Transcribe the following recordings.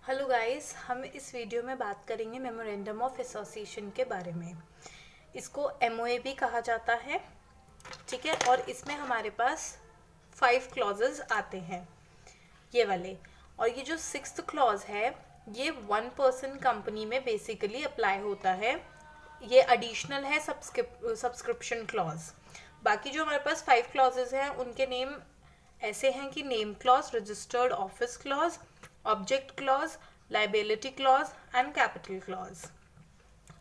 Hello guys, हम इस video में बात करेंगे मेमोरेंडम ऑफ एसोसिएशन के बारे में। इसको एमओए भी कहा जाता है, ठीक है। और इसमें हमारे पास 5 क्लॉजेज आते हैं, ये वाले। और ये जो 6th क्लॉज है, ये 1 पर्सन कंपनी में बेसिकली अप्लाई होता है। ये एडिशनल है सब्सक्रिप्शन क्लॉज। बाकी जो हमारे पास 5 क्लॉजेज हैं उनके नेम ऐसे हैं कि name clause, registered office clause, object clause, liability clause and capital clause.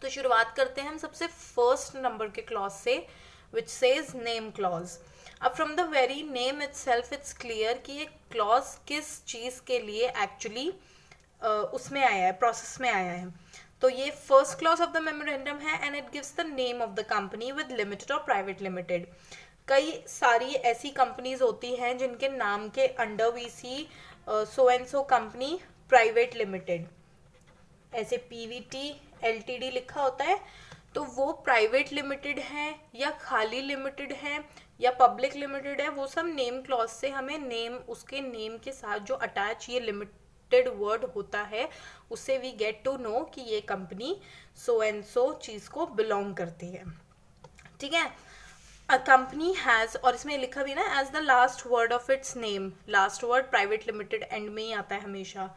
तो शुरुआत करते हैं हम सबसे फर्स्ट नंबर के क्लॉज से, विच सेज नेम क्लॉज। अब from the very name itself it's clear कि ये क्लॉज किस चीज़ के लिए एक्चुअली उसमें आया है, प्रोसेस में आया है। तो ये first clause of the memorandum है and it gives the name of the company with limited और प्राइवेट लिमिटेड। कई सारी ऐसी कंपनीज होती हैं जिनके नाम के under we see so and so company private limited, ऐसे पीवीटी एलटीडी लिखा होता है। तो वो प्राइवेट लिमिटेड है या खाली लिमिटेड है या पब्लिक लिमिटेड है, वो सब नेम क्लॉज से हमें नेम, उसके नेम के साथ जो अटैच ये लिमिटेड वर्ड होता है, उससे वी गेट टू नो कि ये कंपनी सो एंड सो चीज़ को बिलोंग करती है, ठीक है। अ कंपनी हैज़, और इसमें लिखा भी ना as the last word of its name, last word private limited end में ही आता है हमेशा।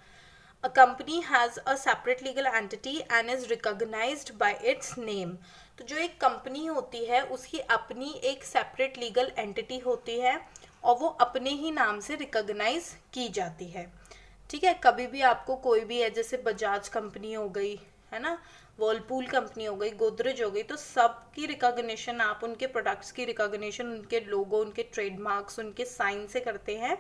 A company has a separate legal entity and is recognised by its name. तो जो एक कंपनी होती है उसकी अपनी एक सेपरेट लीगल एंटिटी होती है और वो अपने ही नाम से रिकॉग्नाइज की जाती है, ठीक है। कभी भी आपको कोई भी है, जैसे बजाज कंपनी हो गई है ना, वर्लपूल कंपनी हो गई, गोदरेज हो गई, तो सबकी रिकॉग्निशन आप उनके प्रोडक्ट्स की रिकॉग्निशन उनके लोगो, उनके ट्रेडमार्क्स, उनके साइन से करते हैं।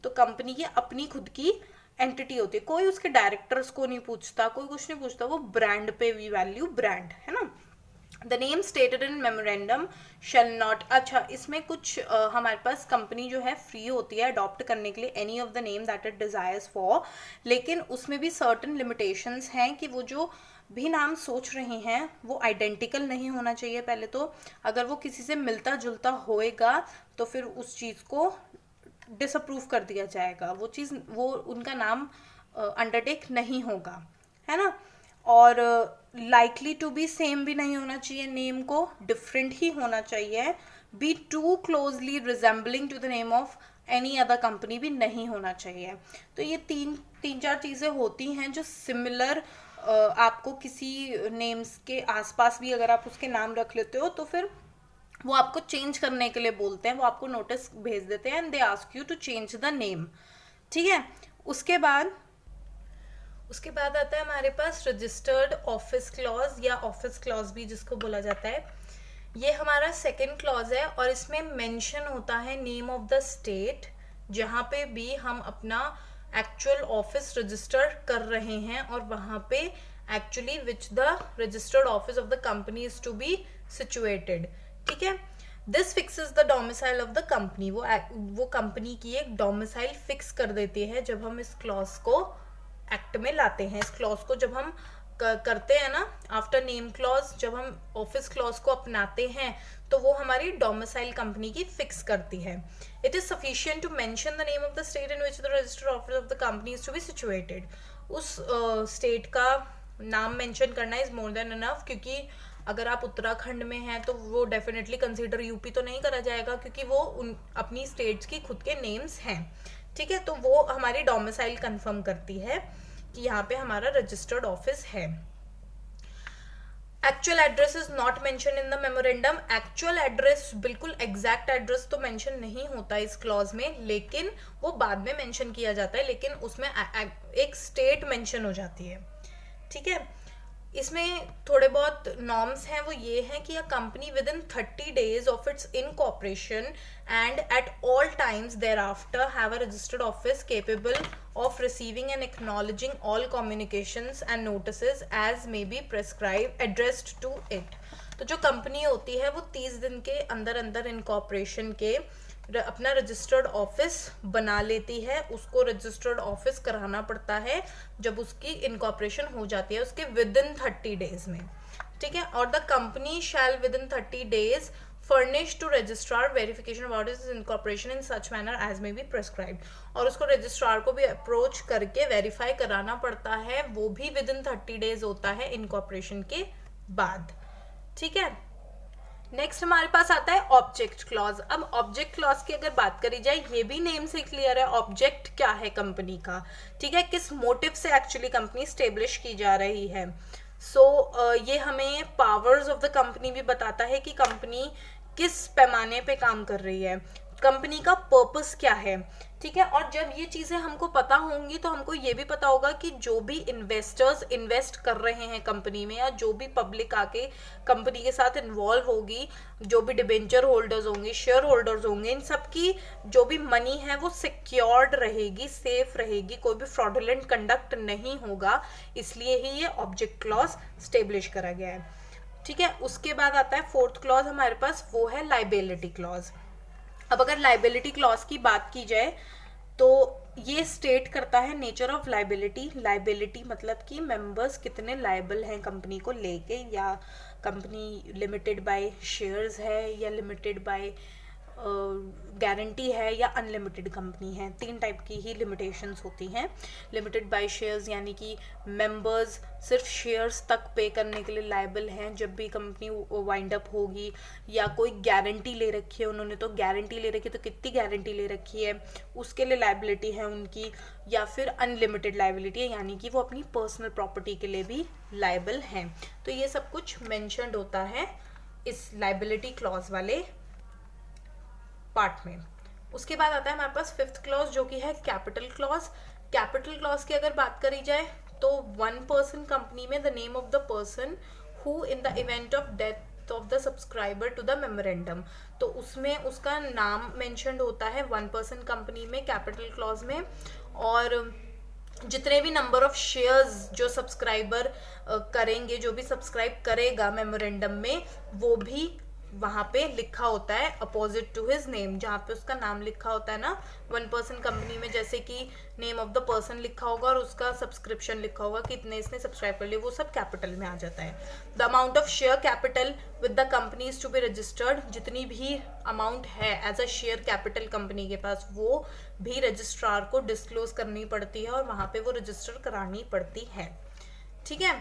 तो कंपनी की अपनी खुद की एंटिटी होती है, कोई उसके डायरेक्टर्स को नहीं पूछता, कोई कुछ नहीं पूछता, वो ब्रांड पे वी वैल्यू ब्रांड, है ना। The name stated in memorandum shall not, अच्छा इसमें कुछ हमारे पास कंपनी जो है फ्री होती है अडॉप्ट करने के लिए any of the name that it desires for, लेकिन उसमें भी सर्टेन लिमिटेशंस हैं कि वो जो भी नाम सोच रहे हैं वो आइडेंटिकल नहीं होना चाहिए। पहले तो अगर वो किसी से मिलता जुलता होएगा तो फिर उस चीज़ को डिसअप्रूव कर दिया जाएगा, वो चीज़, वो उनका नाम अंडरटेक नहीं होगा, है ना। और लाइकली टू बी सेम भी नहीं होना चाहिए, नेम को डिफरेंट ही होना चाहिए। Be too closely resembling to the name of any other company भी नहीं होना चाहिए। तो ये तीन चार चीज़ें होती हैं जो सिमिलर आपको किसी नेम्स के आसपास भी अगर आप उसके नाम रख लेते हो तो फिर वो आपको चेंज करने के लिए बोलते हैं, वो आपको नोटिस भेज देते हैं and they ask you to change the name, ठीक है। उसके बाद आता है हमारे पास रजिस्टर्ड ऑफिस क्लॉज या ऑफिस क्लॉज भी जिसको बोला जाता है। ये हमारा सेकंड क्लॉज है और इसमें मेंशन होता है नेम ऑफ द स्टेट जहाँ पे भी हम अपना एक्चुअल ऑफिस रजिस्टर कर रहे हैं और वहाँ पे actually which the registered office of the company is to be situated, ठीक है। This fixes the domicile of the company, वो कंपनी की एक डोमिसाइल फिक्स कर देती है जब हम इस क्लॉज को एक्ट में लाते हैं। इस क्लॉज को जब हम करते हैं ना, आफ्टर नेम क्लॉज, जब हम ऑफिस क्लॉज को अपनाते हैं तो वो हमारी डोमिसाइल कंपनी की फिक्स करती है। It is sufficient to mention the name of the state in which the registered office of the company is to be situated. उस स्टेट का नाम मेंशन करना इज मोर देन इनफ, क्योंकि अगर आप उत्तराखंड में हैं तो वो डेफिनेटली कंसीडर यूपी तो नहीं करा जाएगा क्योंकि वो अपनी स्टेट्स की खुद के नेम्स हैं, ठीक है। तो वो हमारी डोमिसाइल कंफर्म करती है कि यहाँ पे हमारा रजिस्टर्ड ऑफिस है। Actual address is not mention in the memorandum. Actual address, बिल्कुल एग्जैक्ट एड्रेस तो मेंशन नहीं होता इस क्लॉज में, लेकिन वो बाद में मेंशन किया जाता है, लेकिन उसमें एक स्टेट मेंशन हो जाती है, ठीक है। इसमें थोड़े बहुत नॉर्म्स हैं, वो ये हैं कि a company within 30 days of its incorporation and at all times thereafter have a registered office capable of receiving and acknowledging all communications and notices as may be prescribe addressed to it. तो जो company होती है वो 30 दिन के अंदर अंदर incorporation के अपना रजिस्टर्ड ऑफिस बना लेती है। उसको रजिस्टर्ड ऑफिस कराना पड़ता है जब उसकी इनकॉर्पोरेशन हो जाती है, उसके विद इन 30 days में, ठीक है। और the company shall with in 30 days furnished to registrar verification about its incorporation in such manner as may be prescribed. और उसको रजिस्ट्रार को भी अप्रोच करके वेरीफाई कराना पड़ता है, वो भी विद इन 30 डेज होता है इनकॉर्पोरेशन के बाद, ठीक है। नेक्स्ट हमारे पास आता है ऑब्जेक्ट क्लॉज। अब ऑब्जेक्ट क्लॉज की अगर बात करी जाए, ये भी नेम से क्लियर है ऑब्जेक्ट क्या है कंपनी का, ठीक है, किस मोटिव से एक्चुअली कंपनी स्टेब्लिश की जा रही है। ये हमें पावर्स ऑफ द कंपनी भी बताता है कि कंपनी किस पैमाने पे काम कर रही है, कंपनी का पर्पस क्या है, ठीक है। और जब ये चीज़ें हमको पता होंगी तो हमको ये भी पता होगा कि जो भी इन्वेस्टर्स इन्वेस्ट कर रहे हैं कंपनी में, या जो भी पब्लिक आके कंपनी के साथ इन्वॉल्व होगी, जो भी डिबेंचर होल्डर्स होंगे, शेयर होल्डर्स होंगे, इन सब की जो भी मनी है वो सिक्योर्ड रहेगी, सेफ रहेगी, कोई भी फ्रॉडुलेंट कंडक्ट नहीं होगा, इसलिए ही ये ऑब्जेक्ट क्लॉज स्टेब्लिश करा गया है, ठीक है। उसके बाद आता है फोर्थ क्लॉज हमारे पास, वो है लाइबिलिटी क्लॉज। अब अगर लाइबिलिटी क्लॉज की बात की जाए तो ये स्टेट करता है नेचर ऑफ लाइबिलिटी। लाइबिलिटी मतलब कि मेंबर्स कितने लाइबल हैं कंपनी को लेके, या कंपनी लिमिटेड बाय शेयर्स है, या लिमिटेड बाय गारंटी है, या अनलिमिटेड कंपनी है। 3 टाइप की ही लिमिटेशंस होती हैं। लिमिटेड बाय शेयर्स यानी कि मेंबर्स सिर्फ शेयर्स तक पे करने के लिए लायबल हैं जब भी कंपनी वाइंड अप होगी, या कोई गारंटी ले रखी है उन्होंने, तो गारंटी ले रखी है तो कितनी गारंटी ले रखी है उसके लिए लायबिलिटी है उनकी, या फिर अनलिमिटेड लायबिलिटी है यानी कि वो अपनी पर्सनल प्रॉपर्टी के लिए भी लायबल हैं। तो ये सब कुछ मेंशन्ड होता है इस लायबिलिटी क्लॉज वाले पार्ट में। उसके बाद आता है हमारे पास फिफ्थ क्लॉज जो कि है कैपिटल क्लॉज। कैपिटल क्लॉज की अगर बात करी जाए तो 1 पर्सन कंपनी में the name of the person who in the event of death of the subscriber to the memorandum, तो उसमें उसका नाम मेंशन्ड होता है 1 पर्सन कंपनी में कैपिटल क्लॉज में। और जितने भी नंबर ऑफ शेयर्स जो सब्सक्राइबर करेंगे, जो भी सब्सक्राइब करेगा मेमोरेंडम में, वो भी वहाँ पे लिखा होता है अपोजिट टू हिज नेम, जहाँ पे उसका नाम लिखा होता है ना 1 पर्सन कंपनी में, जैसे कि नेम ऑफ द पर्सन लिखा होगा और उसका सब्सक्रिप्शन लिखा होगा कि इतने इसने सब्सक्राइब कर लिया, वो सब कैपिटल में आ जाता है। The amount of share capital with the company is to be registered, जितनी भी अमाउंट है as a share capital company के पास, वो भी रजिस्ट्रार को डिस्क्लोज करनी पड़ती है और वहाँ पे वो रजिस्टर करानी पड़ती है, ठीक है।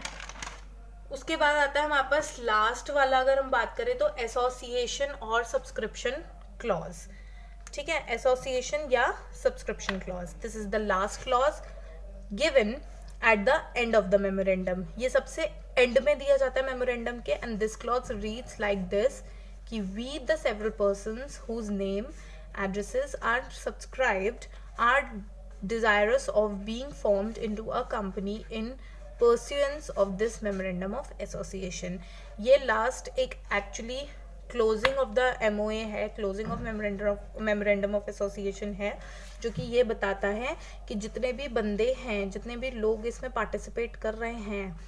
उसके बाद आता है हमारे पास लास्ट वाला, अगर हम बात करें तो एसोसिएशन और सब्सक्रिप्शन क्लॉज, ठीक है, एसोसिएशन या subscription clause. This is the last clause given at the end of the memorandum. ये सबसे एंड में दिया जाता है मेमोरेंडम के। And this clause reads like this कि we the several persons whose name addresses are subscribed are desirous of being formed into a company in pursuance of this memorandum of association। ये last एक actually closing of the MOA है, closing of memorandum of association है, जो कि ये बताता है कि जितने भी बंदे हैं, जितने भी लोग इसमें पार्टिसिपेट कर रहे हैं,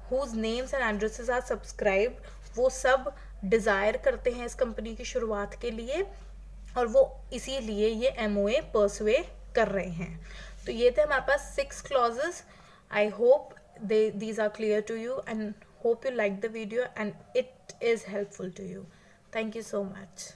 whose names and addresses are subscribed, वो सब डिज़ायर करते हैं इस कंपनी की शुरुआत के लिए, और वो इसीलिए ये MOA परसुए कर रहे हैं। तो ये थे हमारे पास 6 clauses। I hope these are clear to you and hope you like the video and it is helpful to you. Thank you so much.